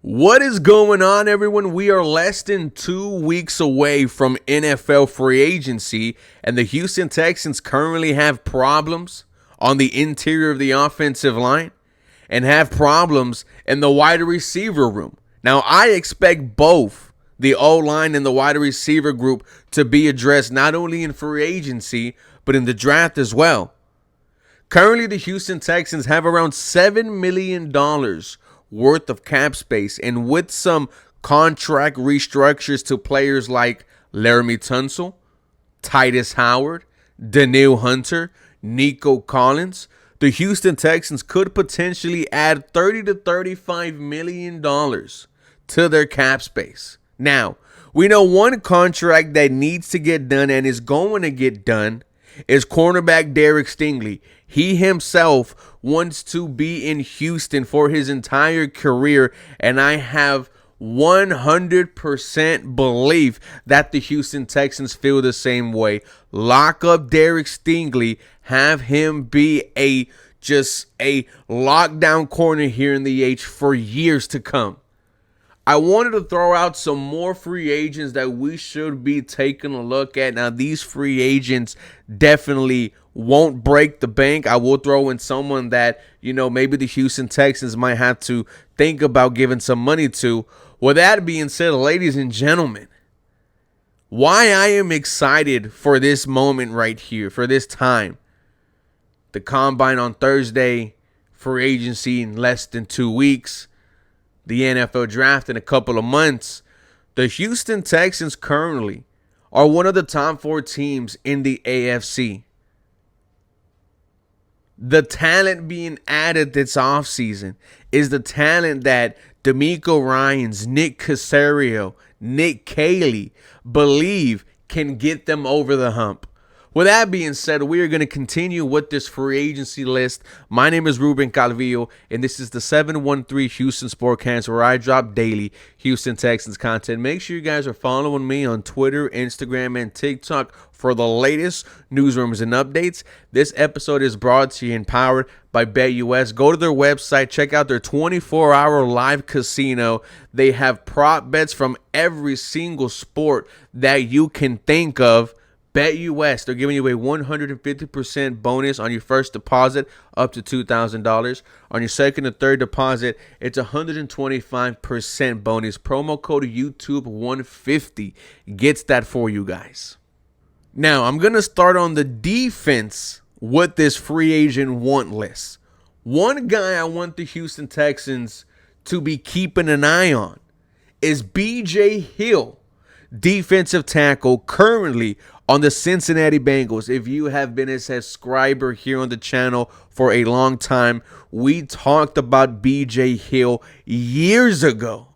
What is going on, everyone? We are less than 2 weeks away from NFL free agency, and the Houston Texans currently have problems on the interior of the offensive line and have problems in the wide receiver room. Now, I expect both the O-line and the wide receiver group to be addressed not only in free agency, but in the draft as well. Currently, the Houston Texans have around $7 million worth of cap space, and with some contract restructures to players like Laramie Tunsil, Titus Howard, Danielle Hunter, Nico Collins, the Houston Texans could potentially add $30 to $35 million to their cap space. Now, we know one contract that needs to get done and is going to get done is cornerback Derek Stingley. He himself wants to be in Houston for his entire career, and I have 100% belief that the Houston Texans feel the same way. Lock up Derek Stingley, have him be just a lockdown corner here in the H for years to come. I wanted to throw out some more free agents that we should be taking a look at. Now, these free agents definitely won't break the bank. I will throw in someone that, maybe the Houston Texans might have to think about giving some money to. With that being said, ladies and gentlemen, why I am excited for this moment right here, for this time. The Combine on Thursday, free agency in less than 2 weeks. The NFL draft in a couple of months. The Houston Texans currently are one of the top 4 teams in the AFC. The talent being added this offseason is the talent that D'Amico Ryans, Nick Caserio, Nick Caley believe can get them over the hump. With that being said, we are going to continue with this free agency list. My name is Ruben Calvillo, and this is the 713 Houston Sportcast, where I drop daily Houston Texans content. Make sure you guys are following me on Twitter, Instagram, and TikTok for the latest news rumors and updates. This episode is brought to you and powered by BetUS. Go to their website, check out their 24-hour live casino. They have prop bets from every single sport that you can think of. BetUS, they're giving you a 150% bonus on your first deposit up to $2,000. On your second and third deposit, it's 125% bonus. Promo code YouTube150 gets that for you guys. Now, I'm going to start on the defense with this free agent want list. One guy I want the Houston Texans to be keeping an eye on is B.J. Hill, defensive tackle, currently on the Cincinnati Bengals. If you have been a subscriber here on the channel for a long time, we talked about B.J. Hill years ago.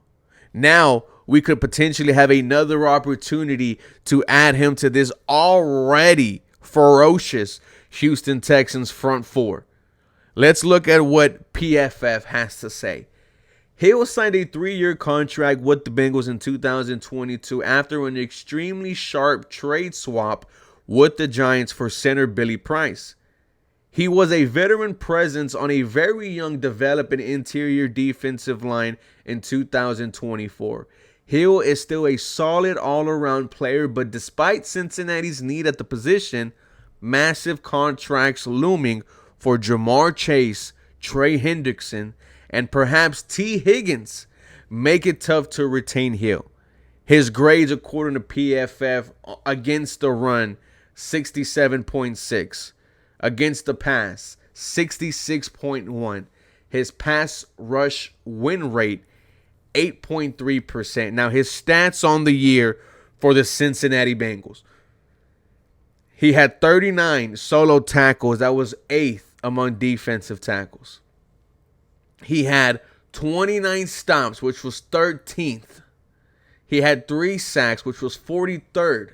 Now, we could potentially have another opportunity to add him to this already ferocious Houston Texans front four. Let's look at what PFF has to say. Hill signed a 3-year contract with the Bengals in 2022 after an extremely sharp trade swap with the Giants for center Billy Price. He was a veteran presence on a very young developing interior defensive line in 2024. Hill is still a solid all-around player, but despite Cincinnati's need at the position, massive contracts looming for Jamar Chase, Trey Hendrickson, and perhaps T. Higgins make it tough to retain Hill. His grades, according to PFF, against the run, 67.6. Against the pass, 66.1. His pass rush win rate, 8.3%. Now, his stats on the year for the Cincinnati Bengals. He had 39 solo tackles. That was 8th among defensive tackles. He had 29 stops, which was 13th. He had 3 sacks, which was 43rd.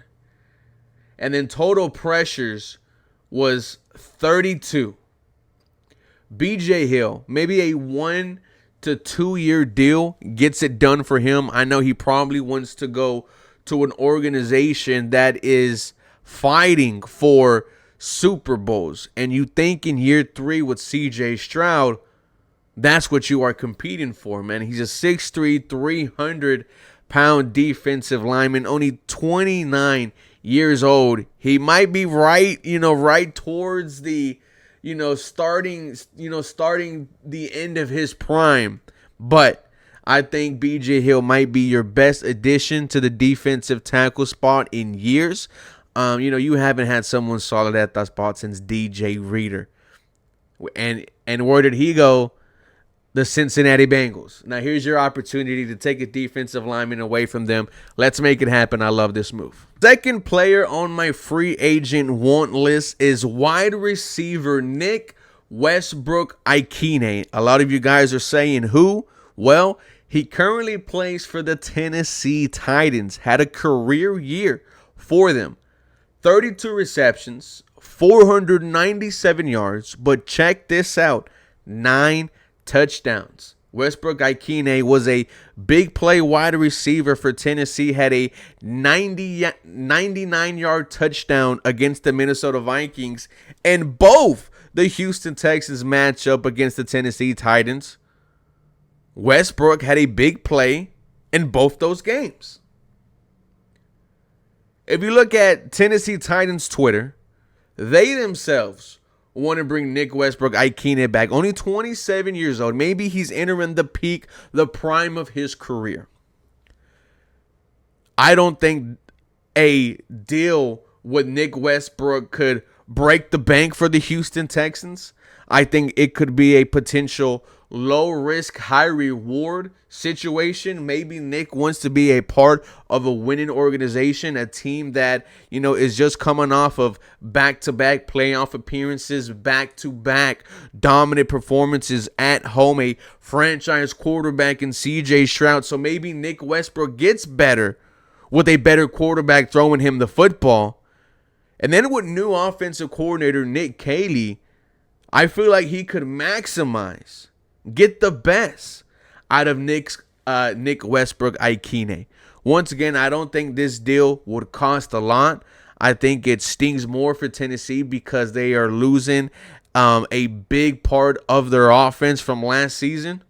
And then total pressures was 32. B.J. Hill, maybe a 1 to 2 year deal gets it done for him. I know he probably wants to go to an organization that is fighting for Super Bowls. And you think in year 3 with C.J. Stroud, That's what you are competing for, man. He's a 6'3", 300-pound defensive lineman, only 29 years old. He might be right, right towards the, starting the end of his prime. But I think BJ Hill might be your best addition to the defensive tackle spot in years. You haven't had someone solid at that spot since DJ Reader. And where did he go? The Cincinnati Bengals. Now here's your opportunity to take a defensive lineman away from them. Let's make it happen. I love this move. Second player on my free agent want list is wide receiver Nick Westbrook Ikine. A lot of you guys are saying who? Well, he currently plays for the Tennessee Titans. Had a career year for them. 32 receptions, 497 yards, but check this out. 9 touchdowns. Westbrook Ikine was a big play wide receiver for Tennessee, had a 99-yard touchdown against the Minnesota Vikings, and both the Houston Texans match up against the Tennessee Titans. Westbrook had a big play in both those games. If you look at Tennessee Titans Twitter, they themselves want to bring Nick Westbrook Ikine back. Only 27 years old. Maybe he's entering the peak, the prime of his career. I don't think a deal with Nick Westbrook could break the bank for the Houston Texans. I think it could be a potential low risk, high reward situation. Maybe Nick wants to be a part of a winning organization, a team that, is just coming off of back-to-back playoff appearances, back-to-back dominant performances at home, a franchise quarterback in CJ Stroud. So maybe Nick Westbrook gets better with a better quarterback throwing him the football. And then with new offensive coordinator Nick Caley, I feel like he could maximize, get the best out of Nick Westbrook Ikine. Once again, I don't think this deal would cost a lot. I think it stings more for Tennessee because they are losing a big part of their offense from last season.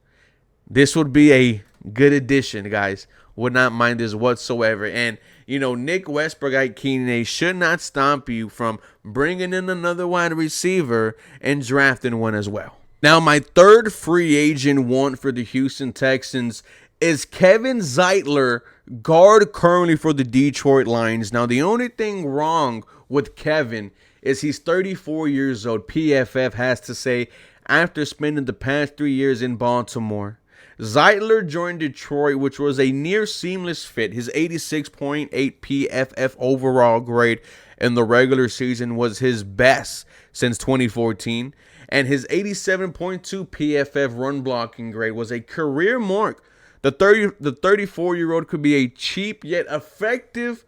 This would be a good addition, guys. Would not mind this whatsoever. And, Nick Westbrook Ikine should not stop you from bringing in another wide receiver and drafting one as well. Now, my third free agent want for the Houston Texans is Kevin Zeitler, guard currently for the Detroit Lions. Now, the only thing wrong with Kevin is he's 34 years old. PFF has to say after spending the past 3 years in Baltimore. Zeitler joined Detroit, which was a near seamless fit. His 86.8 PFF overall grade in the regular season was his best since 2014. And his 87.2 PFF run blocking grade was a career mark. The 34-year-old could be a cheap yet effective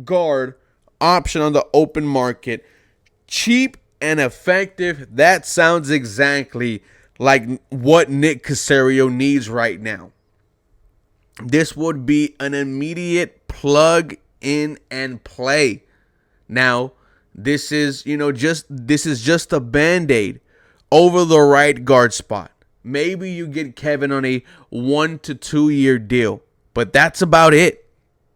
guard option on the open market. Cheap and effective. That sounds exactly like what Nick Caserio needs right now. This would be an immediate plug in and play. Now, this is just a Band-Aid over the right guard spot. Maybe you get Kevin on a 1 to 2 year deal, but that's about it.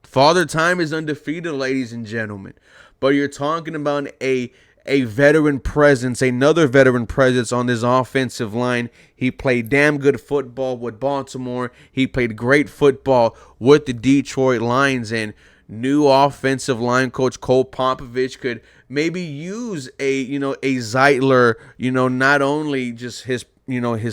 Father Time is undefeated, ladies and gentlemen. But you're talking about a veteran presence, another veteran presence on this offensive line. He played damn good football with Baltimore. He played great football with the Detroit Lions, and new offensive line coach Cole Popovich could maybe use a Zeitler, not only just his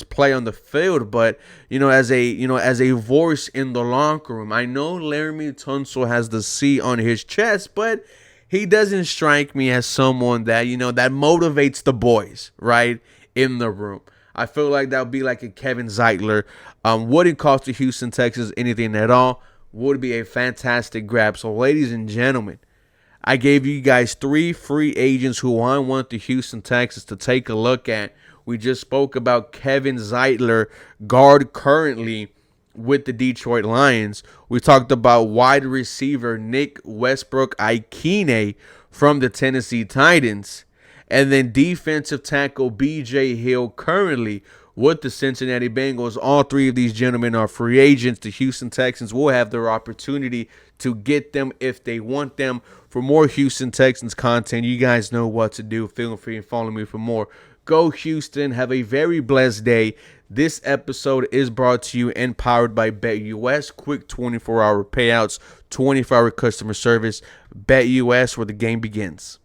play on the field, but as a voice in the locker room. I know Laramie Tunsil has the C on his chest, but he doesn't strike me as someone that that motivates the boys right in the room. I feel like that would be like a Kevin Zeitler. Wouldn't cost the Houston Texans anything at all. Would be a fantastic grab. So, ladies and gentlemen, I gave you guys 3 free agents who I want the Houston Texans to take a look at. We just spoke about Kevin Zeitler, guard currently with the Detroit Lions. We talked about wide receiver Nick Westbrook Ikine from the Tennessee Titans. And then defensive tackle BJ Hill currently with the Cincinnati Bengals. All three of these gentlemen are free agents. The Houston Texans will have their opportunity to get them if they want them. For more Houston Texans content, you guys know what to do. Feel free and follow me for more. Go Houston. Have a very blessed day. This episode is brought to you and powered by BetUS. Quick 24-hour payouts, 24-hour customer service. BetUS, where the game begins.